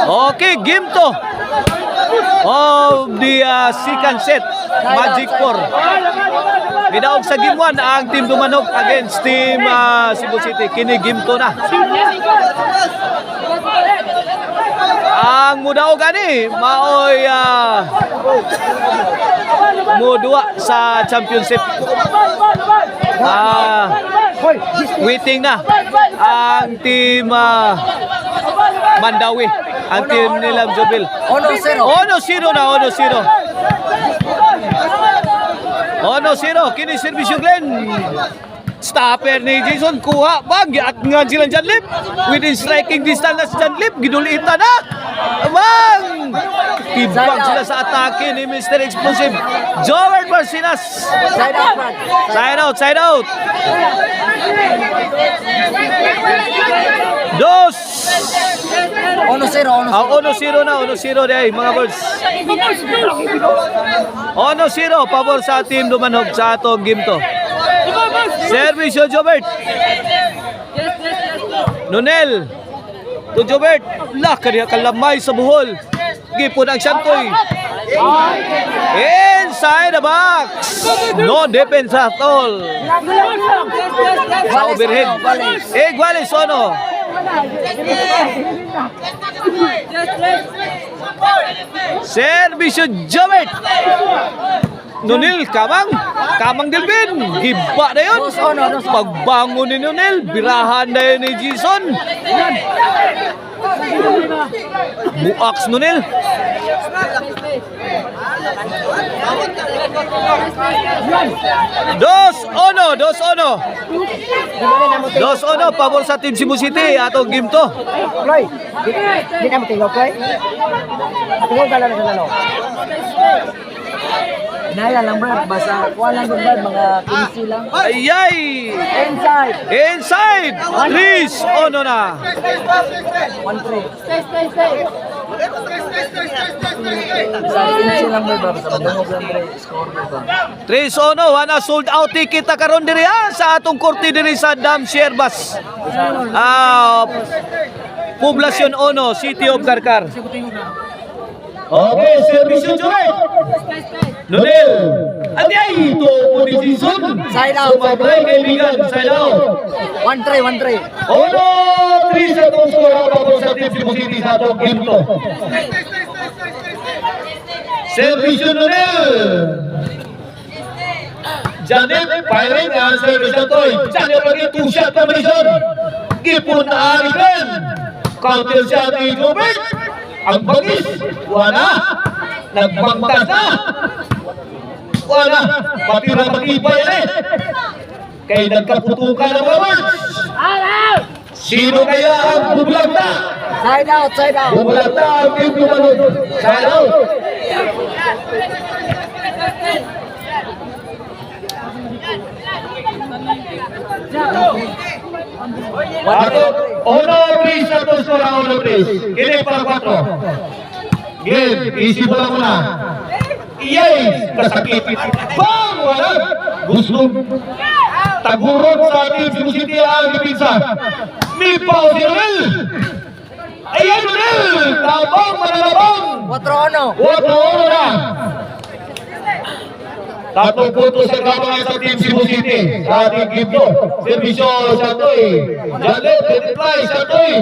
Okay, game to of the second set, Magic 4. Ginaog sa game 1 ang Team Dumanog against Team Cebu City. Kini game to na. Ang mudaog ani maoy mudua sa championship. Waiting na ang Team Mandawi, ang team nila Jobil. 1-0. 1-0 na, 1-0. 1-0, kini servisyo Glenn. Stopper ni Jason, kuha bag at nga silang Janlip within striking distance na si Janlip, ginulitan na bang tibag sila sa atake ni Mr. Explosive Joel Barcinas. Side out. Dos 1-0. 1-0 na, 1-0 day mga birds. 1-0 pabor sa Team Dumanog sa atong game to. Service Jobert. Nunel to Jobert. Kaniya kalamay sa buhol. Gipon ang Shantoy. Inside the box. No defense at all. Sa overhead. Iguales Ono. Service Jobert. Nunel, kamang Delvin, giba na yun. Pagbangon ni Nunel, birahan na yun ni Jason. Buaks Nunel. Dos ono, pabor sa Team Cebu City, atong game to. Ploy, di ka matingaw, Ploy? Matingaw ka lang sa lalo. Inaya lang Brad, basta kuha lang Brad, mga 15 lang. Ayay! Inside! Tris! Ono na! 1-3. Basta 15 lang Brad, basta madungog lang Brad, score Brad. Tris Ono, wana sold out ticket na karon diri sa atong korte diri sa Dam Sierbas. Poblasyon Ono, City of Karkar. Okay, service Joel. Nunel. Ayay ito po ni Jason. Side out. Sumabay kaibigan, side out. 1-3. Ono, 3 sa itong score pabor sa Team Cebu City sa atong game to. Service Nunel. Janet, firing ang service na to'y. Janet lagi 2 shot na Mason. Gipon na Arikan. Counter shot ni Jobert. Ang bagis, wala. Nagbangkas na. Wala. Pati na mag-ibay na eh. Kaya nagkaputukan ng mga words. Sino kaya ang bubulag na? Side out. Bubulag na ang Team Dumanog. Side out. Ono, please, na to score ang Ono, please. Kini para 4. Game, isip mo lang muna. Iyay, kasakit. Bang! Wala. Gusto. Tagurot sa Team Cebu City ang dipinsa. Mipaw si Nunel. Ayan, Nunel. Tabang, manalabang. 4-1 na. Tatlong puntos sa kabangan sa Team Cebu City. Sa ating game to. Servisyo Satoy. Janet, reply Satoy.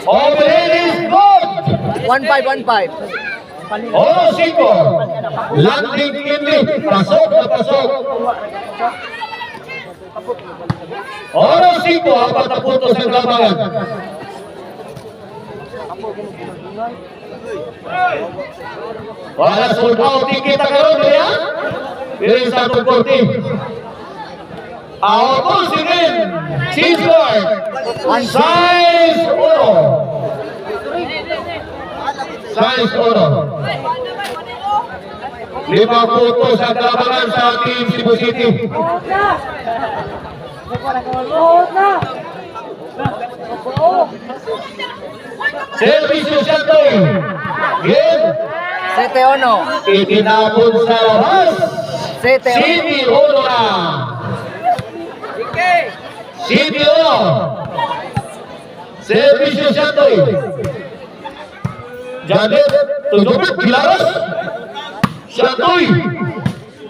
Overhead is good. 1-5. Ono 5. Landing Kinley. Pasok na pasok. Ono 5. Apat na puntos sa kabangan. Wala sold out ticket na karon niya. Diri sa atong korte. Auto Sirin. Cheeseboard. Size 1. Size 1. 5 puntos sa kalabangan sa Team Cebu City. Servisyo Shantoy. Game. 7-1. Itinapon sa labas. City 1 na. City 1. Servisyo Shantoy. Janet, tunjukkan Gilaras. Shantoy.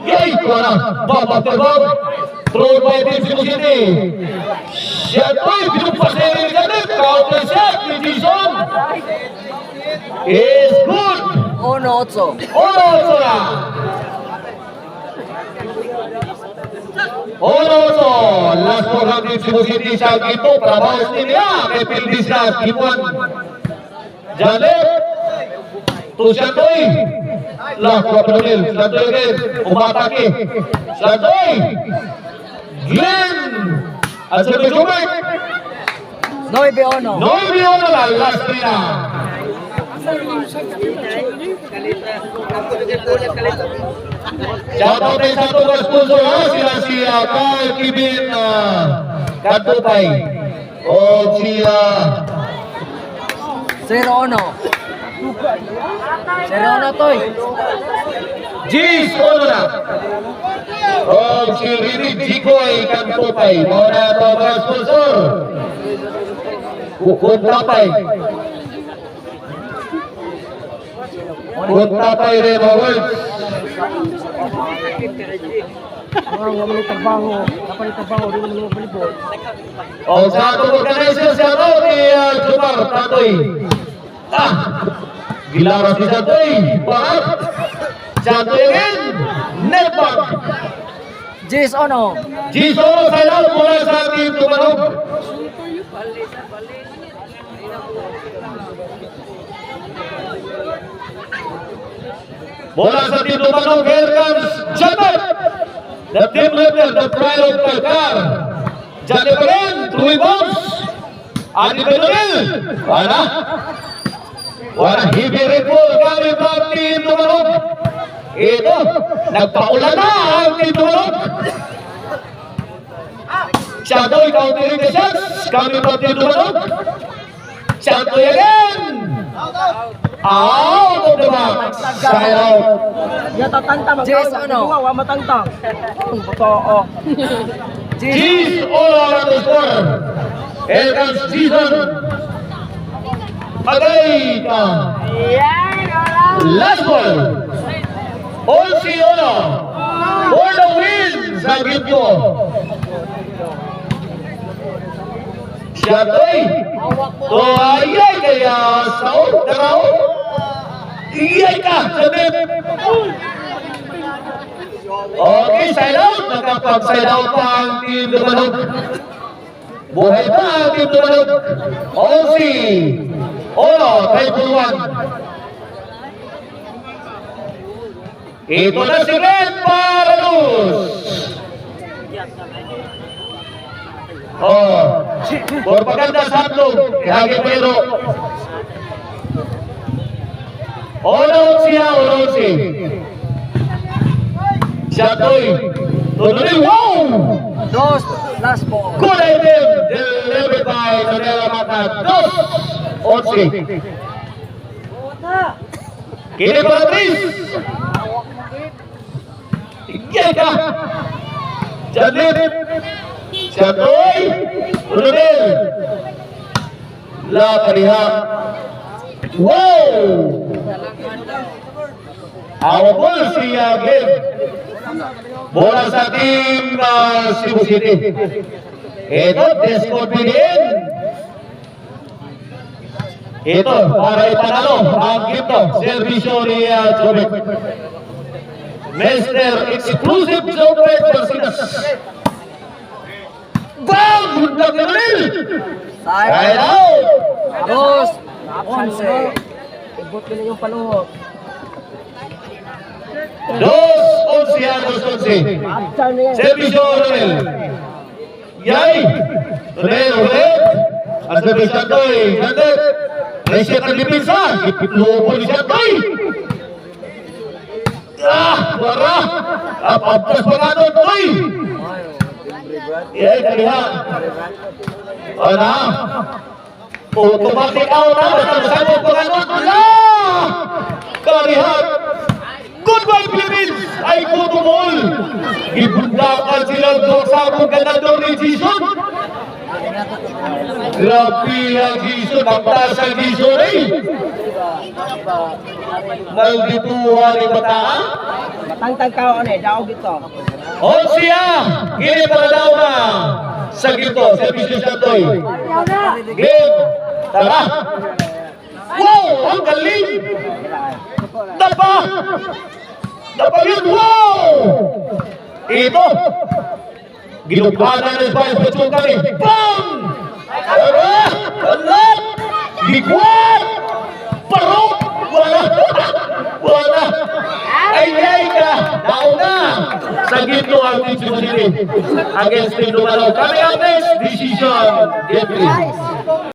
Yay, kuana. Babak terbang. Throw by Team Cebu City. Shantoy, binumpas dari Janet. Counter shot, Jason. Is good. Ono 8. Ono Sora. Ono so. Last program Team Cebu City siya gitu. Prabawas niya. Kepil discuss. Kipuan. Janet. To Shantoy. Lah, kuha penulil. Shantoy again. Umatake. Shantoy. Glenn. At sa Jumay. 9-1. No Ono na. Last three na. Shoutout tayo sa ito sponsor ha. Sila si Carl Kibin Katupay. O si 0-1. 0-1 toy. Gis Ono na. O si Rini Jikoy Katupay. Mga na ito mga sponsor. Kuntapay. Kuntapay rin mga words. Orang nga may trabaho. Kapalit trabaho. Di naman mga volleyball. O sa atong organizer siya ito ni Jumar Tatoy. Gilaras ni Tatoy. Bahat. Tatoy again. Netback. Jis Ono. Jiso sa ilaw mula sa Team Tumanog. Bola sa Team Tumanog. Here comes Janet. The team leader, the pride of Kalkar. Janet again. Through rebounds. Adi Benonil. Wala heavy recall kami from Team Tumanog. Ito, nagpaulan na ang Team Tumanog. Shantoy countering the shots. Kami from Team Tumanog. Shantoy again. Out of the box. Side out. Ya tatanta Jis Ono. wa matanta. Totoo. Gis all out to score. Here comes Jason. Agay ka. Last ball. All si Ono. For the win. Sa gito. Shantoy. To ayay kaya Saul. Taraw. Iyay ka. Sabit. Okay, side out. Nakapag-side out pa ang Team Tumanog. Buhay pa ang Team Tumanog. Olsi. Ono, try for one. Ito na si Red Paralos. Propaganda sa hatlog. Kaya pero. Ono siya, ono si. Shantoy. Tuloy, wow! 2. Last ball. Good item. Delivered by Daniela Mata. 2-11. Kini para Tris. Tigyan ka. Janet. Shantoy. Runel. La Kariha. Wow! Awak bol si Glenn. Bola sa Team Cebu City. Ito, discontinent. Ito, para ipanalo ang gito. Servisyo ni Jobet. Mr. Exclusive Jobet Persinas. Bang! Bundag na rin! Side out! 2-11. Ibot nila yung paluhok. 2-11. Servisyo Ronel. Yay! Ronel. Ang servisyo Shantoy. Janet. Reset ang dipinsa. Lupo ni Shantoy. Wara. Apaptas pa nga doon, Toy. Yay, kaliha. Ano? Automatic out na. Masama pa nga doon. Kaliha. Goodbye Philippines! Ay kutumol! Ibundakan silang doon sa akong ganador ni Jason! Grabe ang giso, magtaas ang giso eh. Maldituhan ni bataan. Matangtang ka ano daw dito. O siya, gini para daw na sa gito, sa Bisyo Santoy. Game, tara. Wow, ang galing. Dapa. Dapa yun, wow. Ito. Ginubanan ng Bayan Pachong kami. Bang! Tara! Alat! Ligwat! Parok! Wala! Wala! Ay ka! Nauna! Sa gito ang Bisyo City against Team Lumalaw. Kami ang best decision. Get please.